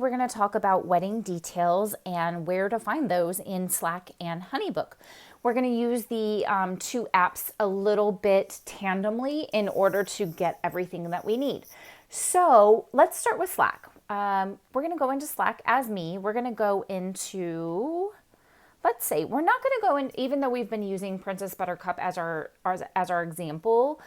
we're going to talk about wedding details and where to find those in Slack and HoneyBook. We're going to use the two apps a little bit tandemly in order to get everything that we need. So let's start with Slack. We're going to go into Slack as me. We're going to go into, let's say, we're not going to go in, even though we've been using Princess Buttercup as our example,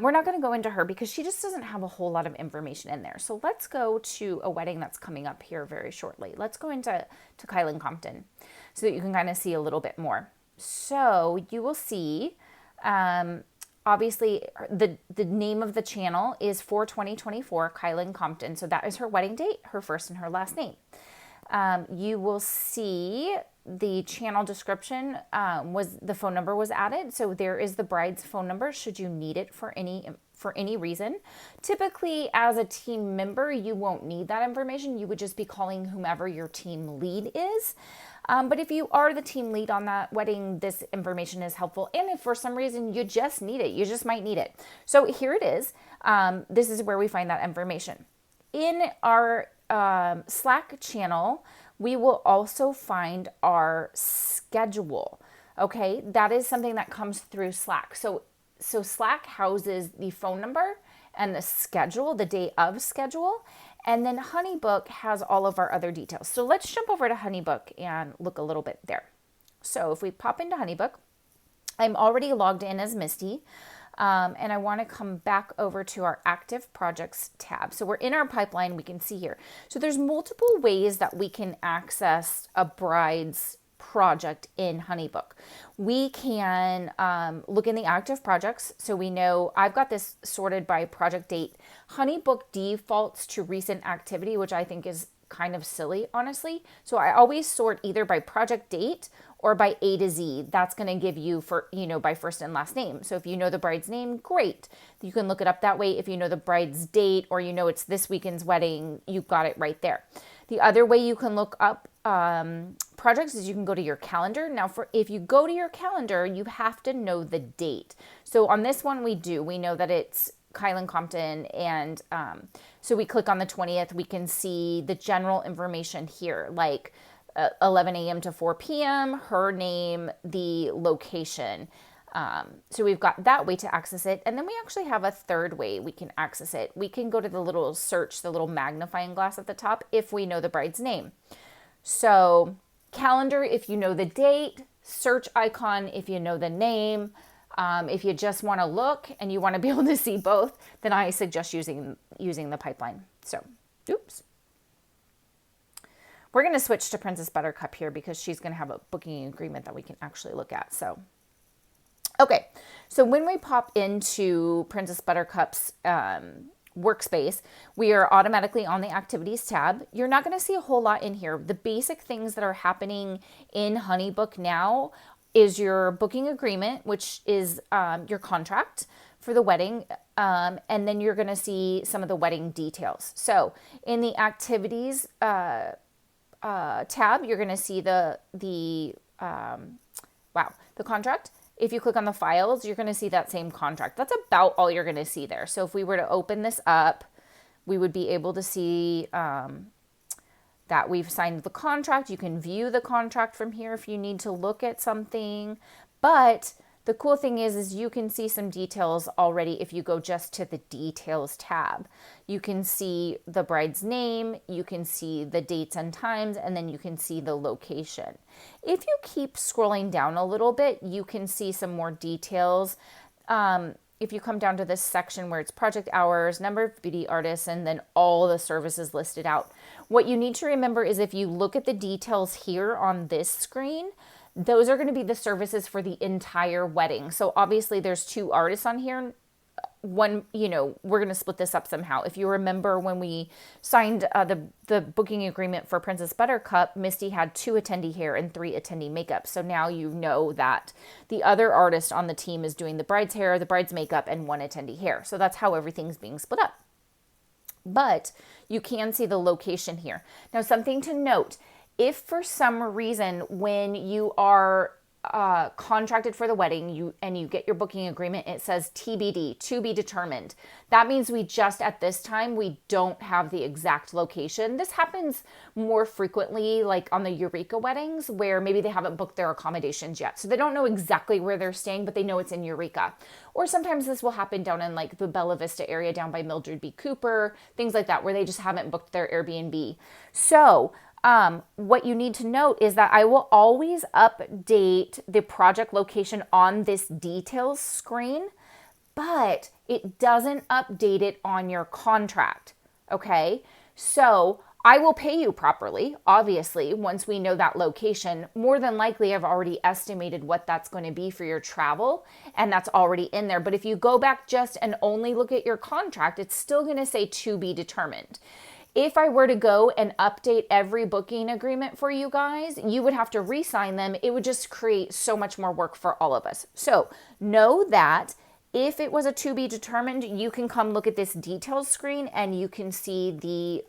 we're not going to go into her because she just doesn't have a whole lot of information in there. So let's go to a wedding that's coming up here very shortly. Let's go into Kylan Compton so that you can kind of see a little bit more. So you will see, obviously, the name of the channel is for 2024 Kylan Compton. So that is her wedding date, her first and her last name. You will see the channel description was the phone number was added. So there is the bride's phone number should you need it for any reason. Typically, as a team member, you won't need that information. You would just be calling whomever your team lead is. But if you are the team lead on that wedding, this information is helpful. And if for some reason you just need it, you just might need it. So here it is. This is where we find that information. In our Slack channel, we will also find our schedule. Okay, that is something that comes through Slack. So Slack houses the phone number and the schedule, the day of schedule. And then HoneyBook has all of our other details. So let's jump over to HoneyBook and look a little bit there. So if we pop into HoneyBook, I'm already logged in as Misty. And I want to come back over to our active projects tab. So we're in our pipeline, we can see here. So there's multiple ways that we can access a bride's project in HoneyBook. We can look in the active projects. So we know I've got this sorted by project date. HoneyBook defaults to recent activity, which I think is kind of silly, honestly. So I always sort either by project date or by A to Z. That's going to give you by first and last name. So if you know the bride's name, great. You can look it up that way. If you know the bride's date or it's this weekend's wedding, you've got it right there. The other way you can look up projects is you can go to your calendar. Now, if you go to your calendar, you have to know the date. So on this one, we know that it's Kylan Compton, and so we click on the 20th. We can see the general information here, like 11 a.m. to 4 p.m., her name, the location. So we've got that way to access it. And then we actually have a third way we can access it. We can go to the little search, the little magnifying glass at the top, if we know the bride's name. So calendar, if you know the date, search icon, if you know the name. If you just want to look and you want to be able to see both, then I suggest using the pipeline. So, oops. We're going to switch to Princess Buttercup here because she's going to have a booking agreement that we can actually look at. So, okay. So when we pop into Princess Buttercup's workspace, we are automatically on the activities tab. You're not going to see a whole lot in here. The basic things that are happening in HoneyBook now is your booking agreement, which is your contract for the wedding. And then you're going to see some of the wedding details. So in the activities tab, you're going to see the contract. If you click on the files, you're going to see that same contract. That's about all you're going to see there. So if we were to open this up, we would be able to see that we've signed the contract. You can view the contract from here if you need to look at something. But the cool thing is you can see some details already if you go just to the details tab. You can see the bride's name, you can see the dates and times, and then you can see the location. If you keep scrolling down a little bit, you can see some more details. If you come down to this section where it's project hours, number of beauty artists, and then all the services listed out. What you need to remember is if you look at the details here on this screen, those are going to be the services for the entire wedding. So obviously there's 2 artists on here. One, we're going to split this up somehow. If you remember when we signed the booking agreement for Princess Buttercup, Misty had 2 attendee hair and 3 attendee makeup. So now you know that the other artist on the team is doing the bride's hair, the bride's makeup, and 1 attendee hair. So that's how everything's being split up. But you can see the location here. Now, something to note, if for some reason when you are contracted for the wedding, and you get your booking agreement, it says TBD, to be determined. That means we just, at this time, we don't have the exact location. This happens more frequently, like on the Eureka weddings, where maybe they haven't booked their accommodations yet. So they don't know exactly where they're staying, but they know it's in Eureka. Or sometimes this will happen down in like the Bella Vista area down by Mildred B. Cooper, things like that, where they just haven't booked their Airbnb. So what you need to note is that I will always update the project location on this details screen, but it doesn't update it on your contract. Okay. So I will pay you properly, obviously, once we know that location. More than likely, I've already estimated what that's going to be for your travel, and that's already in there. But if you go back just and only look at your contract, it's still going to say to be determined. If I were to go and update every booking agreement for you guys, you would have to re-sign them. It would just create so much more work for all of us. So know that if it was a to be determined, you can come look at this details screen and you can see the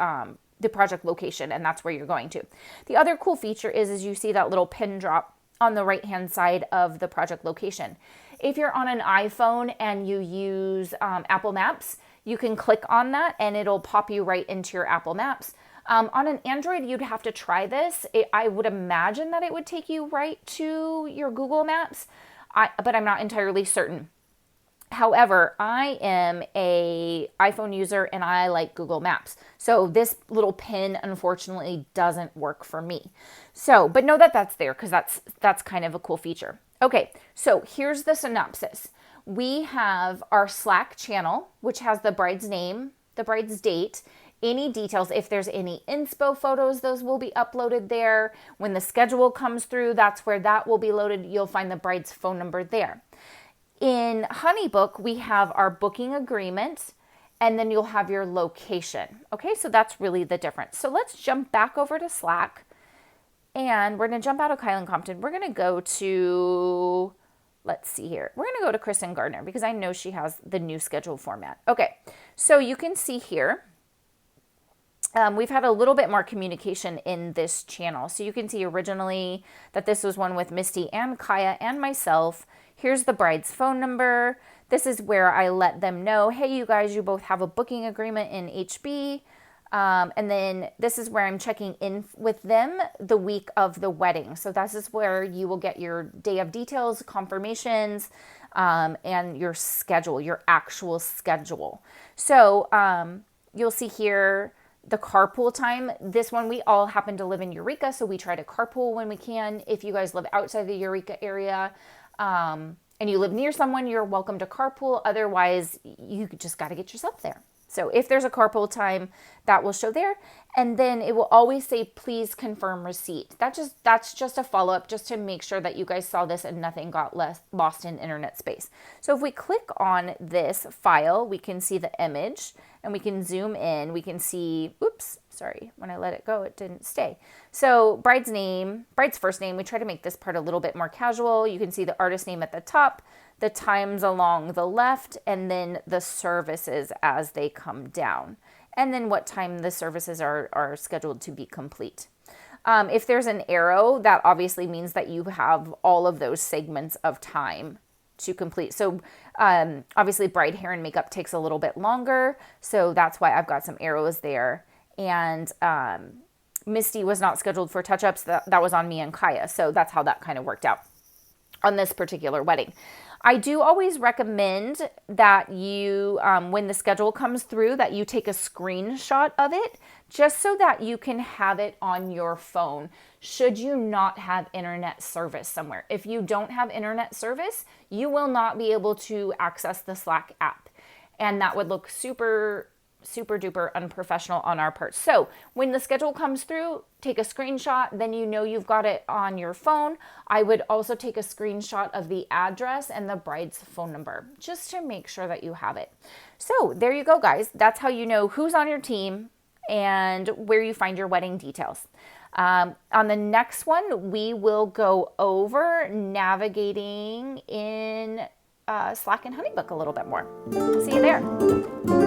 project location, and that's where you're going to. The other cool feature is you see that little pin drop on the right-hand side of the project location. If you're on an iPhone and you use Apple Maps, you can click on that and it'll pop you right into your Apple Maps. On an Android, you'd have to try this. I would imagine that it would take you right to your Google Maps, but I'm not entirely certain. However, I am a iPhone user and I like Google Maps. So this little pin, unfortunately, doesn't work for me. So, but know that that's there because that's kind of a cool feature. Okay, so here's the synopsis. We have our Slack channel, which has the bride's name, the bride's date, any details. If there's any inspo photos, those will be uploaded there. When the schedule comes through, that's where that will be loaded. You'll find the bride's phone number there. In Honeybook, we have our booking agreement, and then you'll have your location. Okay, so that's really the difference. So let's jump back over to Slack, and we're going to jump out of Kylan Compton. We're going to go to, let's see here. We're going to go to Kristen Gardner because I know she has the new schedule format. Okay, so you can see here, we've had a little bit more communication in this channel. So you can see originally that this was one with Misty and Kaya and myself. Here's the bride's phone number. This is where I let them know, hey, you guys, you both have a booking agreement in HB. And then this is where I'm checking in with them the week of the wedding. So this is where you will get your day of details, confirmations, and your schedule, your actual schedule. So you'll see here the carpool time. This one, we all happen to live in Eureka, so we try to carpool when we can. If you guys live outside the Eureka area, and you live near someone, you're welcome to carpool. Otherwise, you just got to get yourself there. So if there's a carpool time, that will show there. And then it will always say, please confirm receipt. That's just a follow-up just to make sure that you guys saw this and nothing got lost in internet space. So if we click on this file, we can see the image and we can zoom in. We can see, oops, sorry, when I let it go, it didn't stay. So bride's name, bride's first name, we try to make this part a little bit more casual. You can see the artist name at the top, the times along the left, and then the services as they come down. And then what time the services are scheduled to be complete. If there's an arrow, that obviously means that you have all of those segments of time to complete. So obviously bride hair and makeup takes a little bit longer. So that's why I've got some arrows there. And Misty was not scheduled for touch-ups. That was on me and Kaya. So that's how that kind of worked out on this particular wedding. I do always recommend that you, when the schedule comes through, that you take a screenshot of it just so that you can have it on your phone should you not have internet service somewhere. If you don't have internet service, you will not be able to access the Slack app. And that would look super duper unprofessional on our part. So when the schedule comes through, take a screenshot, then you know you've got it on your phone. I would also take a screenshot of the address and the bride's phone number just to make sure that you have it. So there you go, guys. That's how you know who's on your team and where you find your wedding details. On the next one, we will go over navigating in Slack and Honeybook a little bit more. See you there.